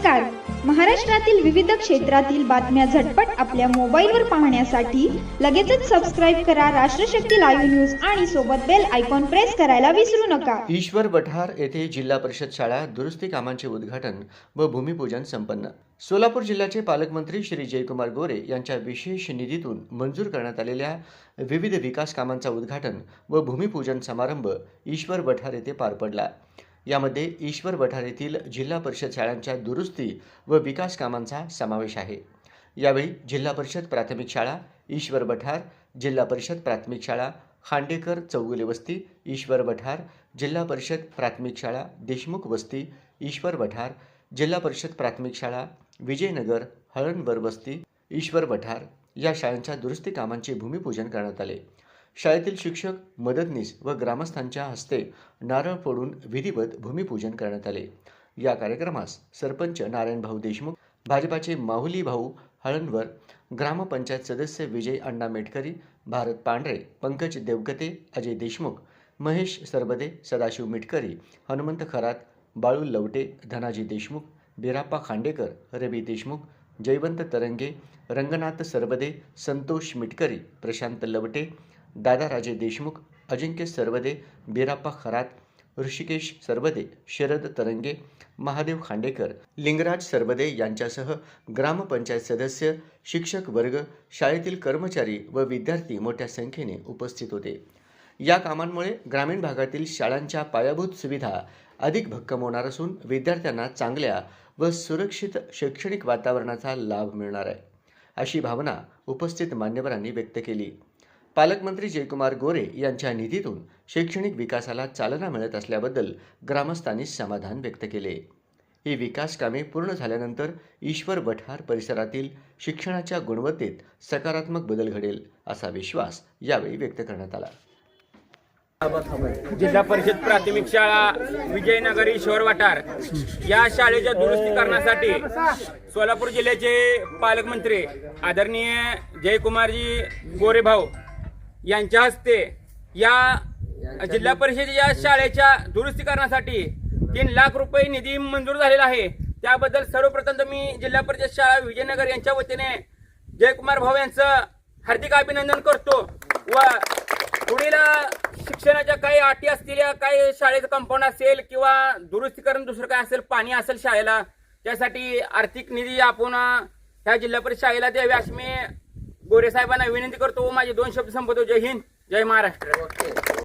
नमस्कार. महाराष्ट्रातील विविध क्षेत्रातील बातम्या झटपट आपल्या मोबाईलवर पाहण्यासाठी लगेचच सबस्क्राईब करा राष्ट्रशक्ती लाईव्ह न्यूज आणि सोबत बेल आयकॉन प्रेस करायला विसरू नका. ईश्वर वठार येथे जिल्हा परिषद शाळा दुरुस्ती कामांचे उद्घाटन व भूमिपूजन संपन्न. सोलापूर जिल्ह्याचे पालकमंत्री श्री जयकुमार गोरे यांच्या विशेष निधीतून मंजूर करण्यात आलेल्या विविध विकास कामांचा उद्घाटन व भूमिपूजन समारंभ ईश्वर वठार येथे पार पडला. यामध्ये ईश्वर वठार येथील जिल्हा परिषद शाळांच्या दुरुस्ती व विकास कामांचा समावेश आहे. यावेळी जिल्हा परिषद प्राथमिक शाळा ईश्वर वठार, जिल्हा परिषद प्राथमिक शाळा खांडेकर चौगुले वस्ती ईश्वर वठार, जिल्हा परिषद प्राथमिक शाळा देशमुख वस्ती ईश्वर वठार, जिल्हा परिषद प्राथमिक शाळा विजयनगर हळणबर वस्ती ईश्वर वठार या शाळांच्या दुरुस्ती कामांचे भूमिपूजन करण्यात आले. शाळेतील शिक्षक, मदतनीस व ग्रामस्थांच्या हस्ते नारळ फोडून विधिवत भूमिपूजन करण्यात आले. या कार्यक्रमास सरपंच नारायणभाऊ देशमुख, भाजपाचे माहुली भाऊ हळणवर, ग्रामपंचायत सदस्य विजय अण्णा मेटकरी, भारत पांढरे, पंकज देवगते, अजय देशमुख, महेश सरबदे, सदाशिव मिटकरी, हनुमंत खरात, बाळू लवटे, धनाजी देशमुख, बिराप्पा खांडेकर, रवी देशमुख, जयवंत तरंगे, रंगनाथ सरबदे, संतोष मिटकरी, प्रशांत लवटे, दादाराजे देशमुख, अजिंक्य सरबदे, बिराप्पा खरात, ऋषिकेश सरबदे, शरद तरंगे, महादेव खांडेकर, लिंगराज सरबदे यांच्यासह ग्रामपंचायत सदस्य, शिक्षक वर्ग, शाळेतील कर्मचारी व विद्यार्थी मोठ्या संख्येने उपस्थित होते. या कामांमुळे ग्रामीण भागातील शाळांच्या पायाभूत सुविधा अधिक भक्कम होणार असून विद्यार्थ्यांना चांगल्या व सुरक्षित शैक्षणिक वातावरणाचा लाभ मिळणार आहे, अशी भावना उपस्थित मान्यवरांनी व्यक्त केली. पालकमंत्री जयकुमार गोरे यांच्या निधीतून शैक्षणिक विकासाला चालना मिळत असल्याबद्दल ग्रामस्थांनी समाधान व्यक्त केले. ही विकास कामे पूर्ण झाल्यानंतर ईश्वर वठार परिसरातील शिक्षणाच्या गुणवत्तेत सकारात्मक बदल घडेल असा विश्वास यावेळी व्यक्त करण्यात आला. जिल्हा परिषद प्राथमिक शाळा विजयनगर ईश्वर वठार या शाळेच्या दुरुस्तीकरणासाठी सोलापूर जिल्ह्याचे पालकमंत्री आदरणीय जयकुमारजी गोरे भाऊ यांच्या हस्ते या जिल्हा परिषदेच्या शाळेच्या दुरुस्तीकरणासाठी 3 लाख रुपये निधी मंजूर झालेला आहे. त्याबद्दल सर्वप्रथम मी जिल्हा परिषद शाळा विजयनगर यांच्या वतीने जयकुमार भाऊ यांचं हार्दिक अभिनंदन करतो व पुढील शिक्षणाच्या काही अटी असतील, काही शाळेचं कंपाऊंड असेल किंवा दुरुस्तीकरण दुसरं काय असेल, पाणी असेल शाळेला, त्यासाठी आर्थिक निधी आपण ह्या जिल्हा परिषद शाळेला द्यावे अशी मी गोरे साहेबांना विनंती करतो व माझे 2 शब्द संपवतो. जय हिंद, जय महाराष्ट्र.